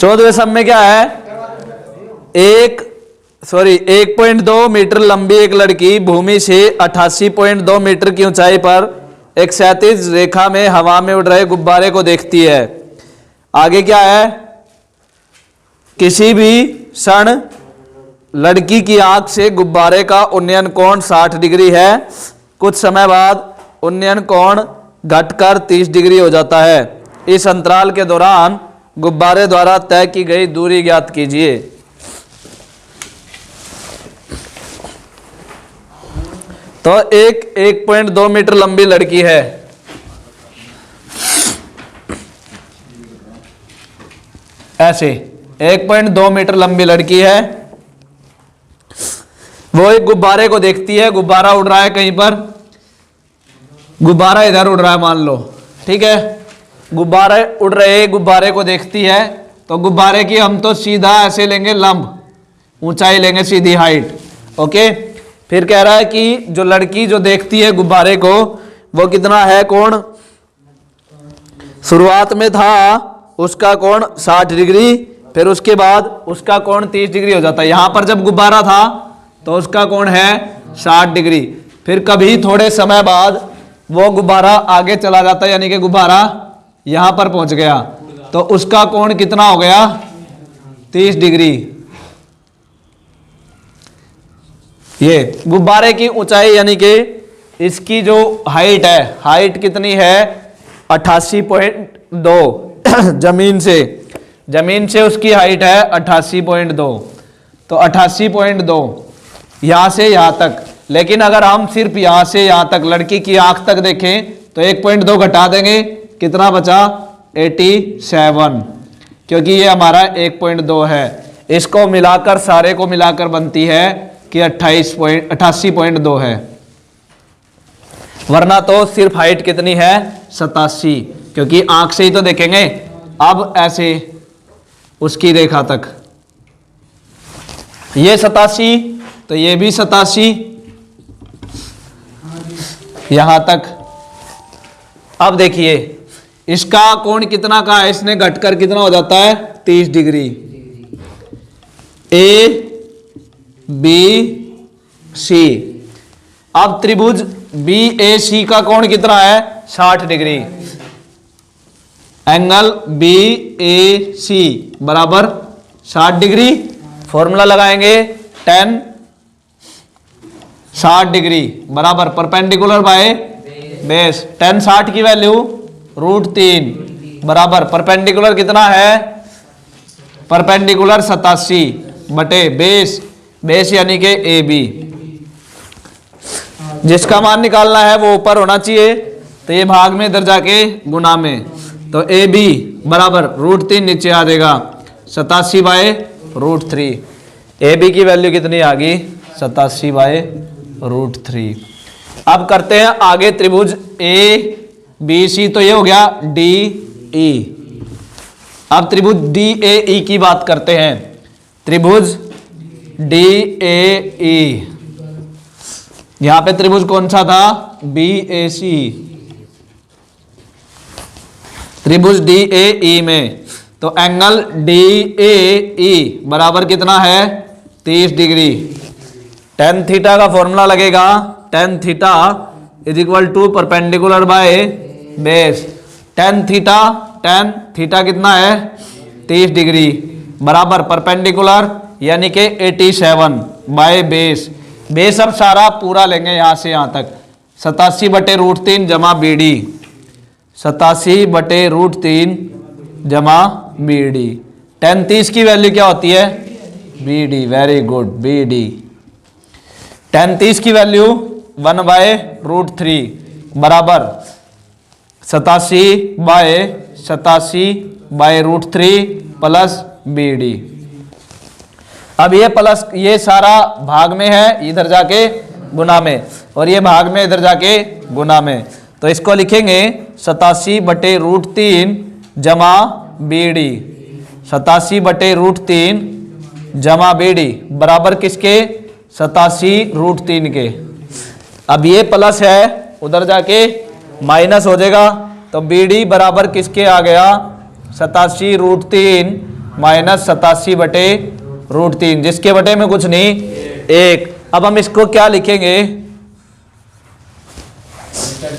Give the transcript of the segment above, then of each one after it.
14वें सम में क्या है, 1.2 मीटर लंबी एक लड़की भूमि से 88.2 मीटर की ऊंचाई पर एक क्षैतिज रेखा में हवा में उड़ रहे गुब्बारे को देखती है। आगे क्या है, किसी भी क्षण लड़की की आंख से गुब्बारे का उन्नयन कोण 60 डिग्री है। कुछ समय बाद उन्नयन कोण घटकर 30 डिग्री हो जाता है। इस अंतराल के दौरान गुब्बारे द्वारा तय की गई दूरी ज्ञात कीजिए। तो 1.2 मीटर लंबी लड़की है, ऐसे 1.2 मीटर लंबी लड़की है, वो एक गुब्बारे को देखती है। गुब्बारा उड़ रहा है कहीं पर, गुब्बारा इधर उड़ रहा है मान लो, ठीक है। गुब्बारे उड़ रहे गुब्बारे को देखती है तो गुब्बारे की हम तो सीधा ऐसे लेंगे लंब, ऊंचाई लेंगे सीधी हाइट, ओके। फिर कह रहा है कि जो लड़की जो देखती है गुब्बारे को वो कितना है कोण, शुरुआत में था उसका कोण 60 डिग्री, फिर उसके बाद उसका कोण 30 डिग्री हो जाता है। यहां पर जब गुब्बारा था तो उसका कोण है 60 डिग्री, फिर कभी थोड़े समय बाद वो गुब्बारा आगे चला जाता है, यानी कि गुब्बारा यहां पर पहुंच गया तो उसका कोण कितना हो गया, 30 डिग्री। ये गुब्बारे की ऊंचाई यानी कि इसकी जो हाइट है, हाइट कितनी है 88.2 जमीन से उसकी हाइट है 88.2, तो 88.2 यहां से यहां तक। लेकिन अगर हम सिर्फ यहां से यहां तक लड़की की आंख तक देखें तो 1.2 घटा देंगे, कितना बचा 87, क्योंकि ये हमारा 1.2 है। इसको मिलाकर सारे को मिलाकर बनती है कि 88.2 है, वरना तो सिर्फ हाइट कितनी है 87, क्योंकि आंख से ही तो देखेंगे। अब ऐसे उसकी रेखा तक ये 87 तो ये भी 87 यहां तक। अब देखिए इसका कोण कितना का है, इसने घटकर कितना हो जाता है 30 डिग्री। ए बी सी, अब त्रिभुज बी ए सी का कोण कितना है 60 डिग्री। एंगल बी ए सी बराबर 60 डिग्री, फॉर्मूला लगाएंगे tan 60 डिग्री बराबर परपेंडिकुलर बाय बेस। tan 60 की वैल्यू √3 बराबर परपेंडिकुलर कितना है, परपेंडिकुलर 87 बटे बेस यानी कि ए बी। जिसका मान निकालना है वो ऊपर होना चाहिए, तो ये भाग में इधर जाके गुना में, तो ए बी बराबर √3 नीचे आ जाएगा 87 बाय √3। ए बी की वैल्यू कितनी आ गई 87 बाय √3। अब करते हैं आगे त्रिभुज ए बी सी, तो ये हो गया डी ई। अब त्रिभुज डी ए ई की बात करते हैं। त्रिभुज डी ए ई, यहां पे त्रिभुज कौन सा था बी ए सी। त्रिभुज डी ए ई में तो एंगल डी ए ई बराबर कितना है 30 डिग्री। tan थीटा का फॉर्मूला लगेगा, tan theta is equal to perpendicular by base. tan theta कितना है 30 डिग्री बराबर परपेंडिकुलर यानी कि 87 बाय बेस अब सारा पूरा लेंगे यहां से यहां तक, 87 बटे √3 जमा बी डी, 87 बटे √3 जमा बी डी। tan 30 की वैल्यू क्या होती है B D, very good B D. tan 30 की वैल्यू 1 बाय √3 बराबर 87 बाय √3 प्लस बी डी। अब ये प्लस ये सारा भाग में है, इधर जाके गुना में, और ये भाग में इधर जाके गुना में, तो इसको लिखेंगे 87 बटे √3 जमा बी डी। 87 बटे √3 जमा बी डी बराबर किसके 87 √3 के। अब ये प्लस है उधर जाके माइनस हो जाएगा, तो बी डी बराबर किसके आ गया 87 √3 -87/√3, जिसके बटे में कुछ नहीं 1। अब हम इसको क्या लिखेंगे,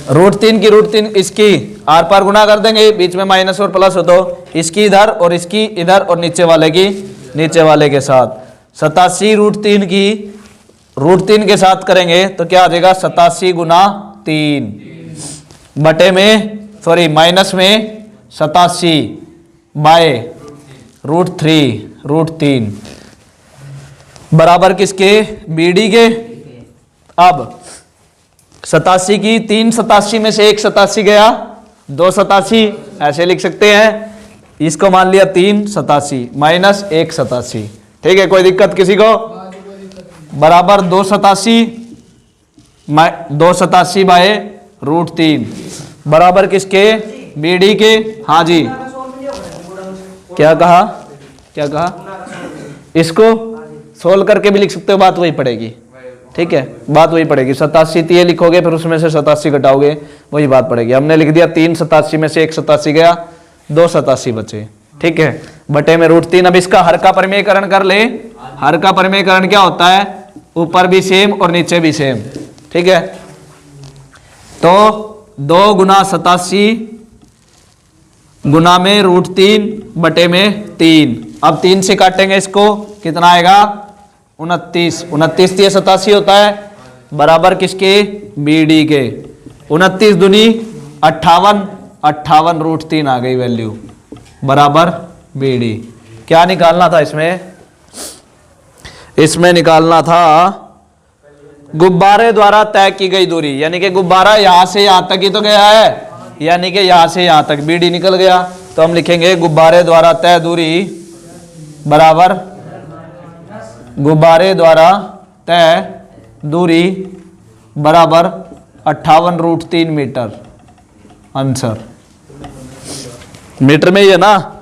√3 की √3 इसकी आर पार गुना कर देंगे, बीच में माइनस और प्लस हो तो इसकी इधर और इसकी इधर और नीचे वाले की नीचे वाले के साथ। 87 √3 की √3 के साथ करेंगे तो क्या आ जाएगा 87 गुना 3 बटे में सॉरी माइनस में 87 बाय √3 बराबर किसके, BD के। अब 87 की 3 87 में से 1 87 गया, 2 87 ऐसे लिख सकते हैं, इसको मान लिया 3 87 माइनस 1 87। ठीक है, कोई दिक्कत किसी को, बराबर 2 87 बाय √3 बराबर किसके, BD के। हाँ जी, क्या कहा, इसको सोल्व करके भी लिख सकते हो, बात वही पड़ेगी। ठीक है, बात वही पड़ेगी, 87 ये लिखोगे फिर उसमें से 87 घटाओगे, वही बात पड़ेगी। हमने लिख दिया 3 87 में से 1 87 गया, 2 87 बचे। ठीक है, बटे में √3। अब इसका हर का परिमेयकरण कर ले। हर का परिमेयकरण क्या होता है, ऊपर भी सेम और नीचे भी सेम। ठीक है, तो 2 गुना 87 गुना में √3 बटे में 3। अब 3 से काटेंगे इसको, कितना आएगा 29। 29 ये 87 होता है, बराबर किसके, BD के। 29 दूनी 58 √3 आ गई वैल्यू, बराबर BD। क्या निकालना था इसमें निकालना था गुब्बारे द्वारा तय की गई दूरी, यानी कि गुब्बारा यहां से यहां तक ही तो गया है, यानी कि यहां से यहां तक BD निकल गया, तो हम लिखेंगे गुब्बारे द्वारा तय दूरी बराबर गुब्बारे द्वारा तय दूरी बराबर 58 √3 मीटर। आंसर मीटर में ही है ना,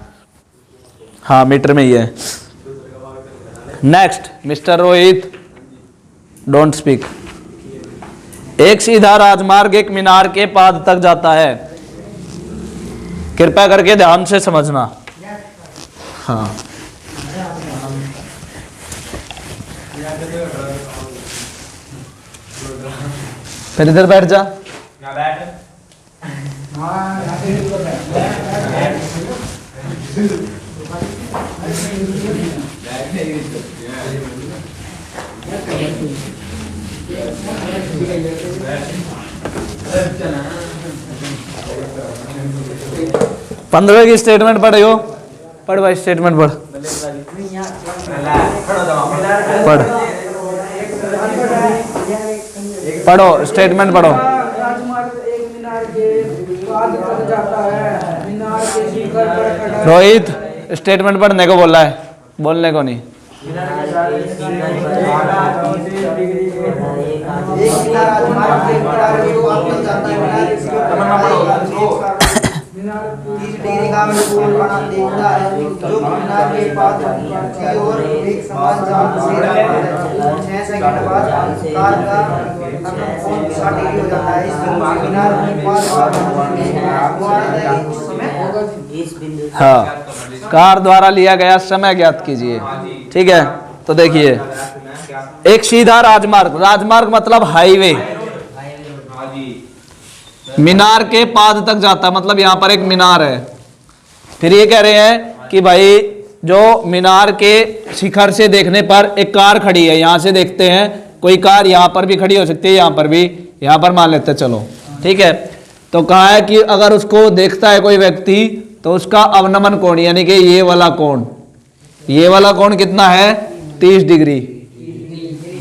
हाँ मीटर में ही है। Next, mister Rohit don't speak. एक सीधा राजमार्ग एक मीनार के पाद तक जाता है, कृपया करके ध्यान से समझना। हाँ, फिर इधर बैठ जा। पंद्रह की स्टेटमेंट पढ़े हो, पढ़ भाई स्टेटमेंट पढ़ पढ़ो स्टेटमेंट पढ़ो। रोहित स्टेटमेंट पढ़ने को बोला है, बोलने को नहीं। हाँ, कार द्वारा लिया गया समय ज्ञात कीजिए। ठीक है, तो देखिए एक सीधा राजमार्ग, राजमार्ग मतलब हाईवे, मीनार के पाद तक जाता है, मतलब यहां पर एक मीनार है। फिर ये कह रहे हैं कि भाई जो मीनार के शिखर से देखने पर एक कार खड़ी है, यहां से देखते हैं कोई कार यहां पर भी खड़ी हो सकती है, यहां पर भी, यहां पर मान लेते हैं चलो। ठीक है, तो कहा है कि अगर उसको देखता है कोई व्यक्ति तो उसका अवनमन कोण यानी कि ये वाला कोण, ये वाला कोण कितना है 30 डिग्री।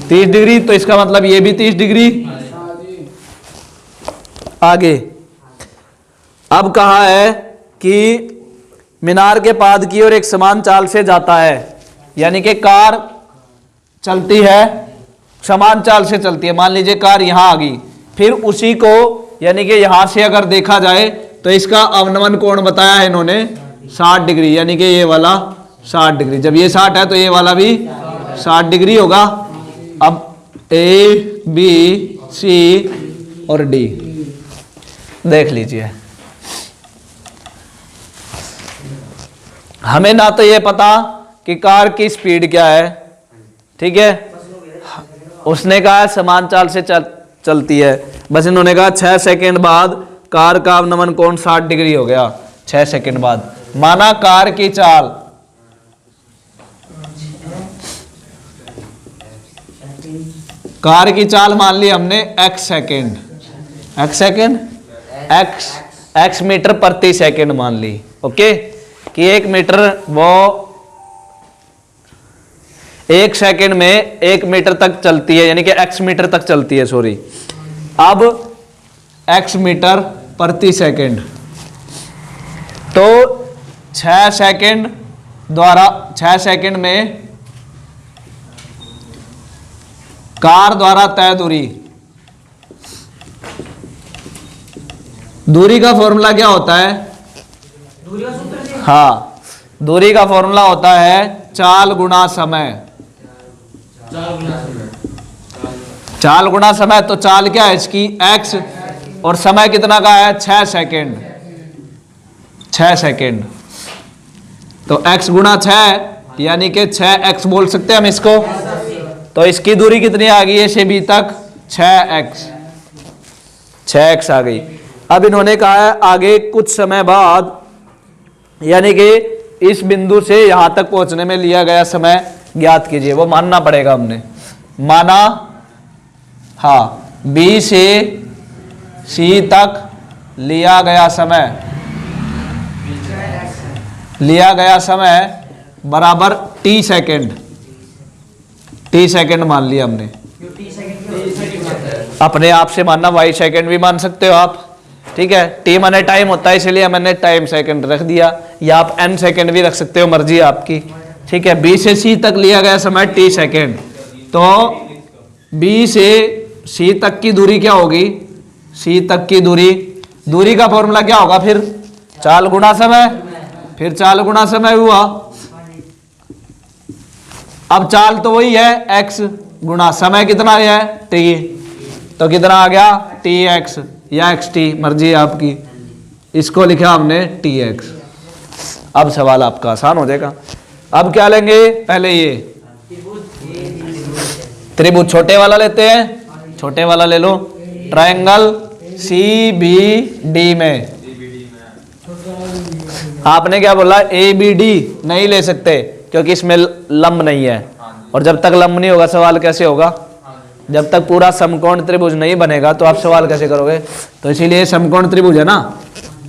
30 डिग्री, तो इसका मतलब ये भी 30 डिग्री। आगे अब कहा है कि मीनार के पाद की ओर एक समान चाल से जाता है, यानी कि कार चलती है समान चाल से चलती है। मान लीजिए कार यहां आ गई, फिर उसी को यानी कि यहां से अगर देखा जाए तो इसका अवनमन कोण बताया है इन्होंने 60 डिग्री, यानी कि ये वाला 60 डिग्री। जब ये 60 है तो ये वाला भी 60 डिग्री होगा। अब ए बी सी और डी देख लीजिए। हमें ना तो ये पता कि कार की स्पीड क्या है, ठीक है, उसने कहा समान चाल से चलती है, बस इन्होंने कहा 6 सेकंड बाद कार का अवनमन कोण 60 डिग्री हो गया। 6 सेकंड बाद माना कार की चाल मान ली हमने x सेकंड, x मीटर प्रति सेकंड मान ली, ओके, कि 1 मीटर वो 1 सेकंड में 1 मीटर तक चलती है, यानी कि x मीटर तक चलती है, सॉरी। अब x मीटर प्रति सेकंड, तो 6 सेकंड में कार द्वारा तय दूरी का फॉर्मूला क्या होता है? हाँ, दूरी का फॉर्मूला होता है चाल गुणा समय। चाल गुणा समय, तो चाल क्या है इसकी? x, और समय कितना का है? 6 सेकंड। 6 सेकंड, तो x गुणा 6 यानी कि 6x बोल सकते हैं हम इसको। तो इसकी दूरी कितनी आ गई है से बी तक? 6x आ गई। अब इन्होंने कहा है आगे कुछ समय बाद, यानी कि इस बिंदु से यहां तक पहुंचने में लिया गया समय ज्ञात कीजिए। वो मानना पड़ेगा हमने, माना हाँ, बी से सी तक लिया गया समय बराबर टी सेकंड मान लिया हमने। अपने आप से मानना, वाई सेकंड भी मान सकते हो आप, ठीक है। टी माने टाइम होता है, इसलिए मैंने टाइम सेकंड रख दिया, या आप एन सेकंड भी रख सकते हो, मर्जी आपकी, ठीक है। बी से सी तक लिया गया समय टी सेकंड, तो बी से सी तक की दूरी क्या होगी? सी तक की दूरी का फॉर्मूला क्या होगा फिर? चाल गुणा समय, फिर चाल गुणा समय हुआ। अब चाल तो वही है x गुणा समय कितना है? t, तो कितना आ गया? tx या xt, मर्जी आपकी। इसको लिखा हमने tx। अब सवाल आपका आसान हो जाएगा। अब क्या लेंगे? पहले ये त्रिभुज छोटे वाला लेते हैं, छोटे वाला ले लो। ट्रायंगल CBD में आपने क्या बोला? ABD नहीं ले सकते क्योंकि इसमें लंब नहीं है, और जब तक लंब नहीं होगा सवाल कैसे होगा? जब तक पूरा समकोण त्रिभुज नहीं बनेगा तो आप सवाल कैसे करोगे? तो इसीलिए समकोण त्रिभुज है ना,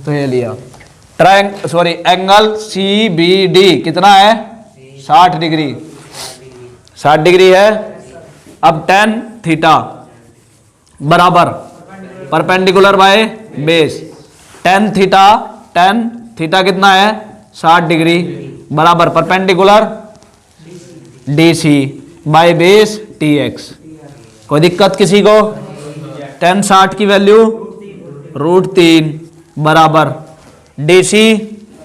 तो ये लिया। एंगल CBD कितना है? 60 डिग्री, 60 डिग्री है। अब tan थीटा बराबर perpendicular by base. tan theta कितना है? 60 डिग्री बराबर perpendicular DC by base TX। कोई दिक्कत किसी को? tan 60 की वैल्यू √3 बराबर DC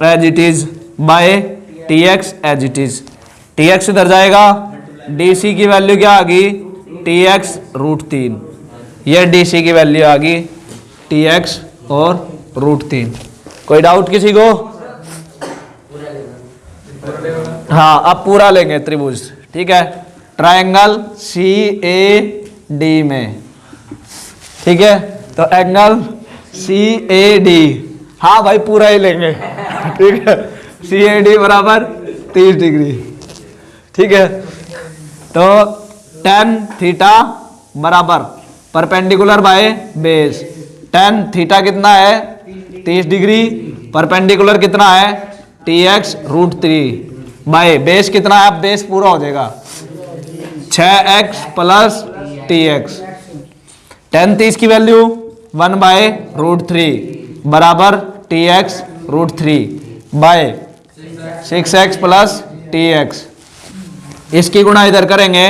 as it is by TX as it is. TX इधर जाएगा, DC की वैल्यू क्या आ गई? TX √3। यह DC की वैल्यू आ गई TX और √3। कोई डाउट किसी को? हाँ, अब पूरा लेंगे त्रिभुज, ठीक है। ट्रायंगल CAD में, ठीक है, तो एंगल CAD, हाँ भाई पूरा ही लेंगे, ठीक है। CAD बराबर 30 डिग्री, ठीक है। तो tan थीटा बराबर perpendicular by base. tan theta कितना है? 30 डिग्री, परपेंडिकुलर कितना है? TX √3 बाय बेस कितना है? बेस पूरा हो जाएगा 6x प्लस TX। tan 30 की वैल्यू 1/√3 बराबर TX √3 bye 6x plus TX। इसकी गुणा इधर करेंगे,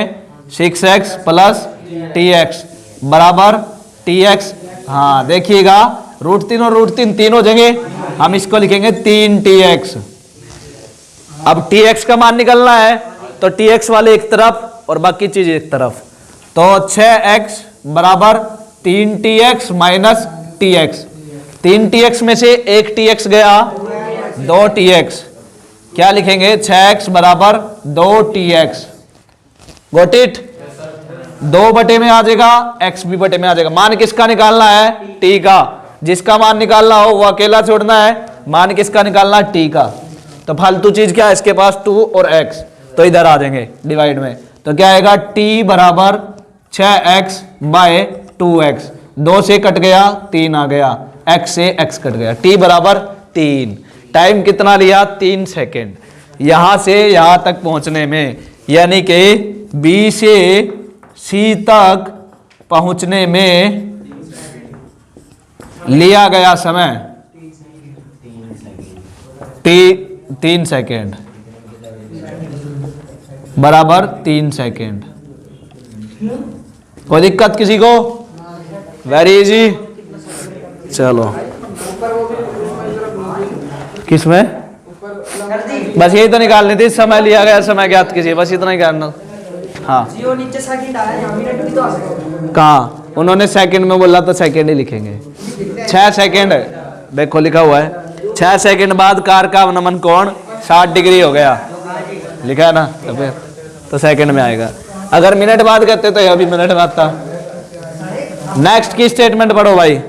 6x प्लस TX बराबर TX। हाँ देखिएगा, √3 और √3 तीनों जगह हम इसको लिखेंगे 3TX। अब TX का मान निकलना है तो TX वाले एक तरफ और बाकी चीज एक तरफ, तो 6x बराबर 3TX माइनस TX। 3TX में से एक TX गया, 2TX, क्या लिखेंगे 6x बराबर 2tx। Got it. 2 बटे में आ जाएगा, x भी बटे में आ जाएगा। मान किसका निकालना है? t का। जिसका मान निकालना हो वो अकेला छोड़ना है। मान किसका निकालना है? t का। तो फालतू चीज क्या है इसके पास? 2 और x, तो इधर आ जाएंगे डिवाइड में। तो क्या आएगा? t बराबर 6x बाय 2x। 2 से कट गया 3 आ गया, x से x कट गया, t बराबर 3। टाइम कितना लिया? 3 सेकेंड यहां से यहां तक पहुंचने में, यानी कि B से C तक पहुंचने में लिया गया समय 3 सेकेंड बराबर 3 सेकेंड। कोई दिक्कत किसी को? Very easy. चलो किसमें? बस यही तो निकालनी थी, समय लिया गया, समय ज्ञात कीजिए, बस इतना ही करना। हाँ कहाँ? उन्होंने सेकंड में बोला तो सेकंड ही लिखेंगे। 6 सेकंड देखो लिखा हुआ है, 6 सेकंड बाद कार का अवनमन कोण 60 डिग्री हो गया, लिखा है ना, तो फिर तो सेकंड में आएगा। अगर मिनट बाद कहते तो यह भी मिनट बाद था। नेक्स्ट की स्टेटमेंट पढ़ो भाई।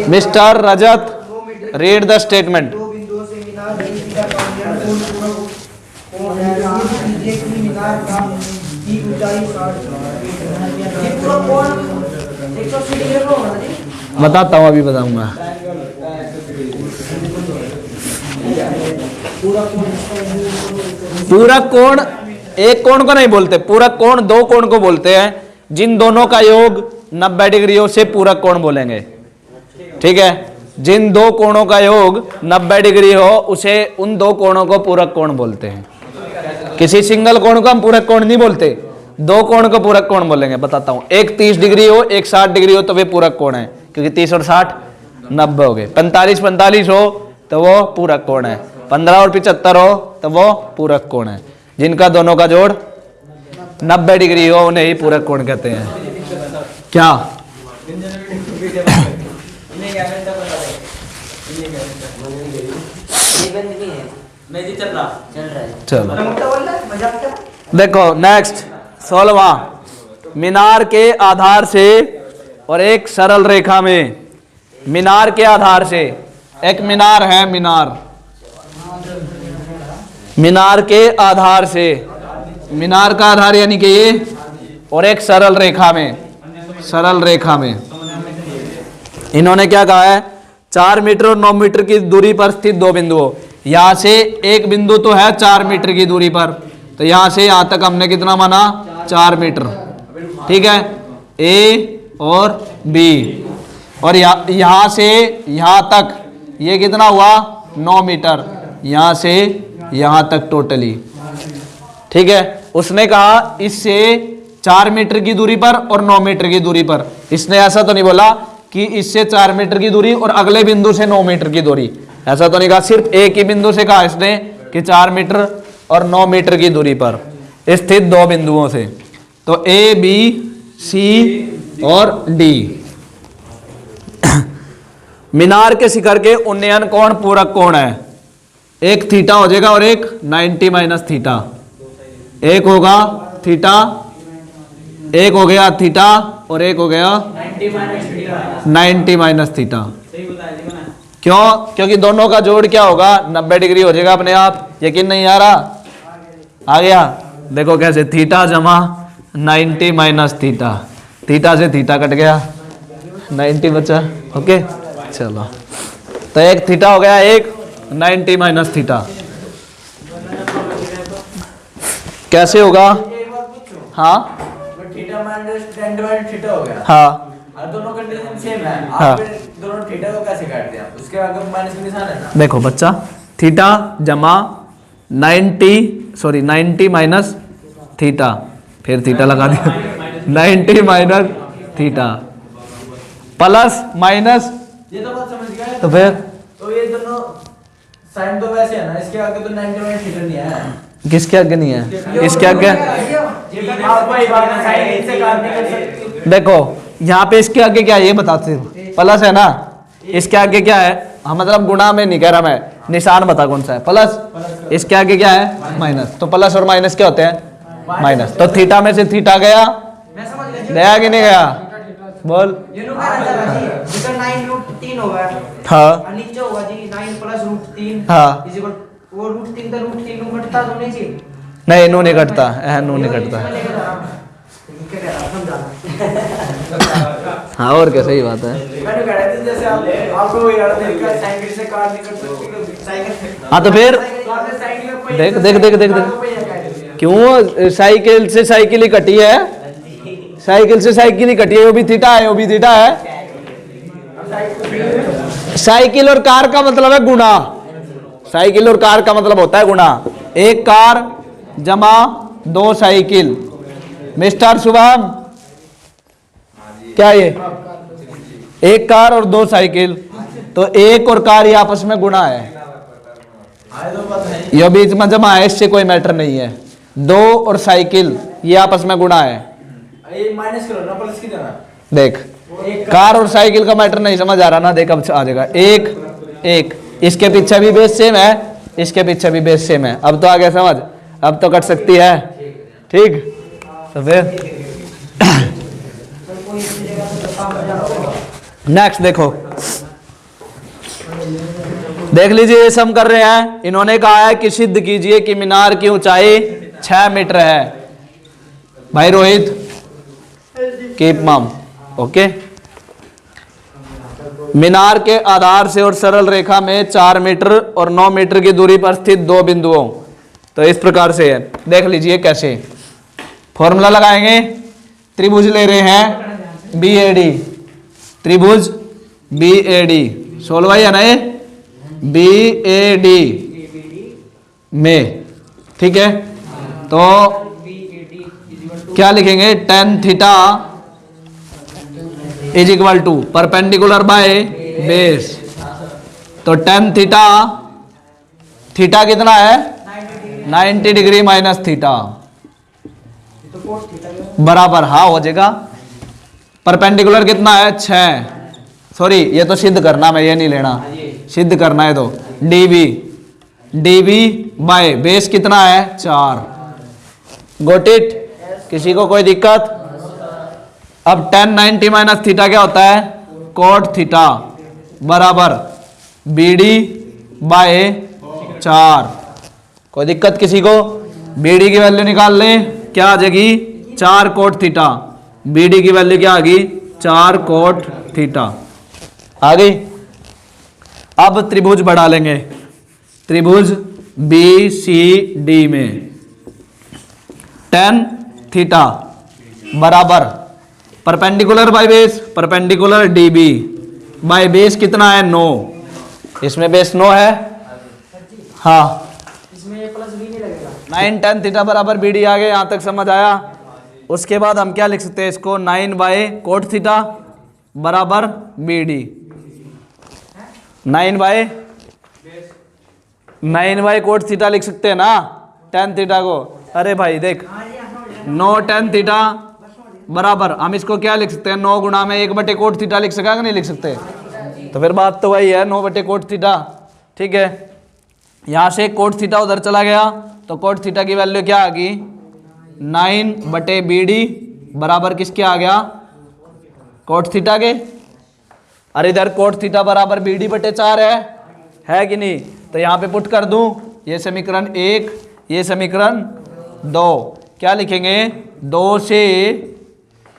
Mister Rajat read the statement. बताता हूँ, अभी बताऊंगा। पूरक कोण एक कोण को नहीं बोलते, पूरक कोण 2 कोण को बोलते हैं। जिन दोनों का योग 90 डिग्री हो से पूरक कोण बोलेंगे। ठीक है, जिन 2 कोणों का योग 90 डिग्री हो उसे, उन 2 कोणों को पूरक कोण बोलते हैं। किसी सिंगल कोण को हम पूरक कोण नहीं बोलते, 2 कोण को पूरक कोण बोलेंगे। बताता हूं, एक 30 डिग्री हो, एक 60 डिग्री हो तो वे पूरक कोण है, क्योंकि 30 और 60 90 हो गए। 45 हो तो वो पूरक कोण है। 15 और 75 हो तो वो पूरक कोण है। जिनका दोनों का जोड़ 90 डिग्री हो उन्हें ही पूरक कोण कहते हैं। क्या? चलो देखो नेक्स्ट 16वां। मीनार के आधार से और एक सरल रेखा में, मीनार के आधार से, एक मीनार है, मीनार के आधार से, मीनार का आधार यानी कि ये, और एक सरल रेखा में इन्होंने क्या कहा है? 4 मीटर और 9 मीटर की दूरी पर स्थित 2 बिंदु हो। यहां से एक बिंदु तो है 4 मीटर की दूरी पर, तो यहां से यहां तक हमने कितना माना? 4 मीटर। ठीक है, ए और बी, और यहां से यहां तक ये कितना हुआ? 9 मीटर। यहां से यहां तक टोटली। ठीक है, उसने कहा इससे 4 मीटर की दूरी पर और 9 मीटर की दूरी पर। इसने ऐसा तो नहीं बोला कि इससे 4 मीटर की दूरी और अगले बिंदु से 9 मीटर की दूरी, ऐसा तो नहीं कहा। सिर्फ एक ही बिंदु से कहा इसने कि 4 मीटर और 9 मीटर की दूरी पर स्थित 2 बिंदुओं से। तो ए, बी, सी और डी। मीनार के शिखर के उन्नयन कोण पूरक कोण है। एक थीटा हो जाएगा और एक 90 माइनस थीटा। एक होगा थीटा, एक हो गया थीटा और एक हो गया 90 माइनस थीटा। क्यों? क्योंकि दोनों का जोड़ क्या होगा? 90 डिग्री हो जाएगा अपने आप। यकीन नहीं आ रहा? आ गया? देखो कैसे, थीटा जमा 90 माइनस थीटा, थीटा से थीटा कट गया, 90 बचा। ओके चलो, तो एक थीटा हो गया, एक 90 माइनस थीटा। कैसे होगा? हाँ हाँ, दोनों कंडीशन सेम है। हाँ, दोनों थीटा को कैसे काटते हैं? उसके आगे माइनस का निशान है ना। देखो बच्चा, थीटा जमा 90 माइनस थीटा, फिर थीटा लगा दिया, 90 माइनस थीटा प्लस माइनस, ये तो बात समझ गए। तो फिर तो ये दोनों साइन तो वैसे है ना, इसके आगे तो 90 माइनस थीटा नहीं है। किसके आगे नहीं है? इसके आगे। देखो यहाँ पे इसके आगे क्या है ये बताते हैं। प्लस है ना, इसके आगे क्या है? हाँ मतलब गुणा में नहीं कह रहा मैं, निशान बता कौन सा है, प्लस, इसके आगे क्या है माइनस, तो प्लस और माइनस क्या होते हैं माइनस, तो थीटा में से थीटा गया, मैं समझ गया कि नहीं गया, बोल। ये लो क्या रहता है जी, इसका 9 रूट 3 होगा, हाँ और नीचे होगा जी 9 प्लस रूट 3, हाँ, इज इक्वल वो रूट 3 तो रूट 3 को घटता तो नहीं जी, नहीं नू नहीं घटता, नू नहीं घटता। हाँ और क्या, सही बात है। मैंने कह रहा था जैसे आपको यार देखा साइकिल से कार नहीं कर सकते, साइकिल, हाँ तो फिर देख देख देख देख देख, क्यों साइकिल से साइकिल ही कटी है, साइकिल से साइकिल ही कटी है, वो भी थीटा है, वो भी थीटा है। साइकिल और कार का मतलब है गुणा, साइकिल और कार का मतलब होता है गुणा, एक कार जमा 2 साइकिल। मिस्टर शुभम क्या ये, एक कार और 2 साइकिल, तो एक और कार ये आपस में गुणा है, ये बीच में जमा है, इससे कोई मैटर नहीं है। 2 और साइकिल ये आपस में गुणा है, ये माइनस करो ना प्लस की देना, देख कार और साइकिल का मैटर नहीं समझ आ रहा ना, देख अब आ जाएगा, एक एक, इसके पीछे भी बेस सेम है, इसके पीछे भी बेस सेम है, अब तो आ गया समझ, अब तो कट सकती है, ठीक। तो फिर नेक्स्ट देखो, देख लीजिए, ये सम कर रहे हैं, इन्होंने कहा है कि सिद्ध कीजिए कि मीनार की ऊंचाई 6 मीटर है। भाई रोहित कीप मम, ओके। मीनार के आधार से और सरल रेखा में 4 मीटर और 9 मीटर की दूरी पर स्थित 2 बिंदुओं, तो इस प्रकार से है, देख लीजिए कैसे फॉर्मूला लगाएंगे। त्रिभुज ले रहे हैं BAD, त्रिभुज BAD, सोल्व है ना ये, BAD में, ठीक है। तो क्या लिखेंगे, tan theta is equal to perpendicular by base, तो tan थीटा, थीटा कितना है 90 डिग्री माइनस थीटा, बराबर हाँ हो जाएगा, परपेंडिकुलर कितना है 6, सॉरी ये तो सिद्ध करना, मैं ये नहीं लेना, सिद्ध करना है तो DB बाय बेस कितना है 4, गोट इट, किसी को कोई दिक्कत। अब tan 90 माइनस थीटा क्या होता है कोट थीटा, बराबर BD बाय 4, कोई दिक्कत किसी को, BD की वैल्यू निकाल लें, क्या आ जाएगी 4 कोट थीटा, BD की वैल्यू क्या आ गई 4 कोट थीटा आ गई। अब त्रिभुज बढ़ा लेंगे, त्रिभुज BCD में tan थीटा बराबर perpendicular by base, perpendicular DB by base कितना है 9, इसमें बेस 9 है, हाँ इसमें ये प्लस भी नहीं लगेगा, 9 tan थीटा बराबर BD आ गए, यहाँ तक समझ आया। उसके बाद हम क्या लिख सकते हैं इसको, 9 बाय कोट थीटा बराबर BD, 9 बाय कोट थीटा लिख सकते हैं ना tan थीटा को। अरे भाई देख 9 tan थीटा बराबर, हम इसको क्या लिख सकते हैं 9 गुणा में 1 बटे कोट थीटा लिख सका कि नहीं लिख सकते, तो फिर बात तो वही है 9 बटे कोट थीटा, ठीक है। यहाँ से कोट थीटा उधर चला गया, तो कोट थीटा की वैल्यू क्या आ गई 9 बटे BD बराबर किसके आ गया कोट थीटा के, और इधर कोट थीटा बराबर BD बटे 4 है कि नहीं, तो यहाँ पे पुट कर दूं, ये समीकरण 1, ये समीकरण 2, क्या लिखेंगे 2 से,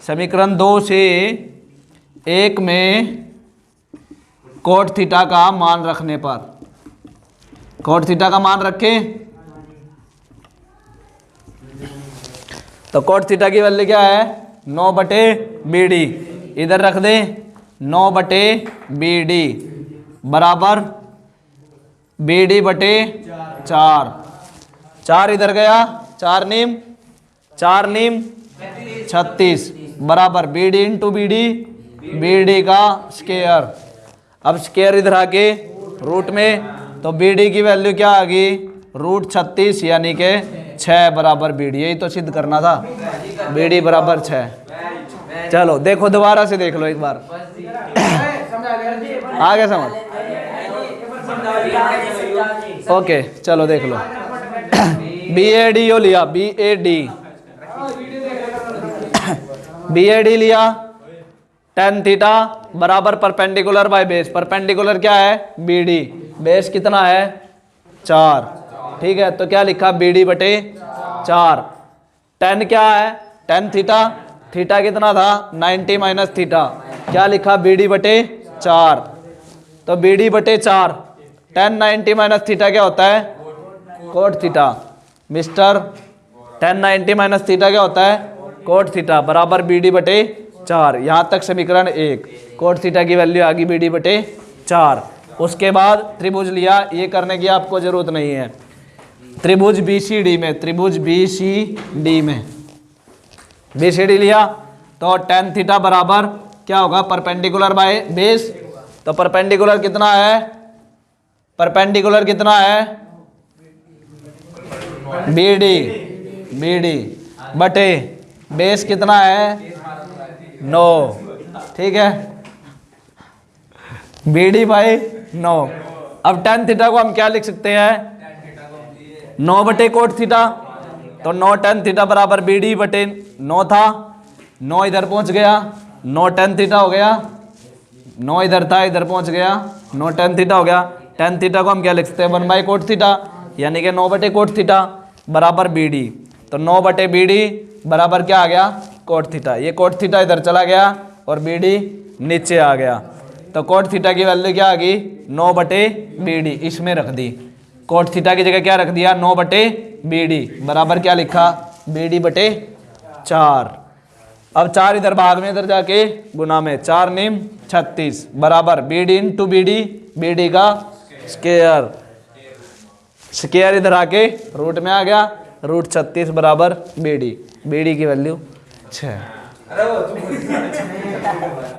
समीकरण 2 से 1 में कोट थीटा का मान रखने पर, कोट थीटा का मान रखें तो कोट थीटा की वैल्यू क्या है 9 बटे BD, इधर रख दें 9 बटे BD बराबर BD बटे 4, 4 इधर गया, 4 नीम 36 बराबर BD इंटू BD का स्केयर, अब स्केयर इधर आके रूट में, तो BD की वैल्यू क्या आ गई √36 यानी कि 6 बराबर BD, यही तो सिद्ध करना था, BD बराबर 6। चलो देखो दोबारा से देख लो एक बार, आ गया समझ। ओके चलो देख लो। बी ए डी यो लिया, B A D, B A D लिया, टेन थीटा बराबर परपेंडिकुलर बाय बेस। परपेंडिकुलर क्या है? B D. बेस कितना है? 4। ठीक है, तो क्या लिखा? बी डी बटे 4। टेन क्या है? टेन थीटा, थीटा कितना था? 90 माइनस थीटा। क्या लिखा? बी डी बटे 4। तो बी डी बटे 4, टेन 90 माइनस थीटा क्या होता है? Cot theta. Mister, ten 90 minus theta क्या होता है? कोट थीटा बराबर बी डी बटे 4। यहाँ तक समीकरण 1। कोट थीटा की वैल्यू आ गई बी डी बटे 4। उसके बाद त्रिभुज लिया, ये करने की आपको जरूरत नहीं है। त्रिभुज बी सी डी में, त्रिभुज बी सी डी में, बी सी डी लिया तो टेन थीटा बराबर क्या होगा? Perpendicular by base. तो परपेंडिकुलर कितना है? परपेंडिकुलर कितना है? बी डी, बी डी बटे बेस कितना है? 9। ठीक है, बी डी बाई 9। अब टेन थीटा को हम क्या लिख सकते हैं? 9 बटे कोट थीटा। तो 9 टेन थीटा बराबर बी डी बटे 9 था, 9 इधर पहुंच गया, 9 टेन थीटा हो गया, 9 इधर था, इधर पहुंच गया, 9 टेन थीटा हो गया। टेन थीटा को हम क्या लिख सकते हैं? 1 बाई कोट थीटा, यानी कि 9 बटे कोट थीटा बराबर बी डी। तो 9 बटे बी डी बराबर क्या आ गया? Cot theta. ये कोट थीटा इधर चला गया और बी डी नीचे आ गया। तो कोट थीटा की वैल्यू क्या आ गई? 9 बटे बी डी, इसमें रख दी। कोट थीटा की जगह क्या रख दिया? 9 बटे बी डी बराबर क्या लिखा? बी डी बटे 4। अब 4 इधर भाग में, इधर जाके गुना में, 4 निम 36 बराबर B D into B D, B D का स्केयर, स्केयर इधर आके रूट में आ गया, रूट 36 बराबर बी डी। बी डी की वैल्यू 6।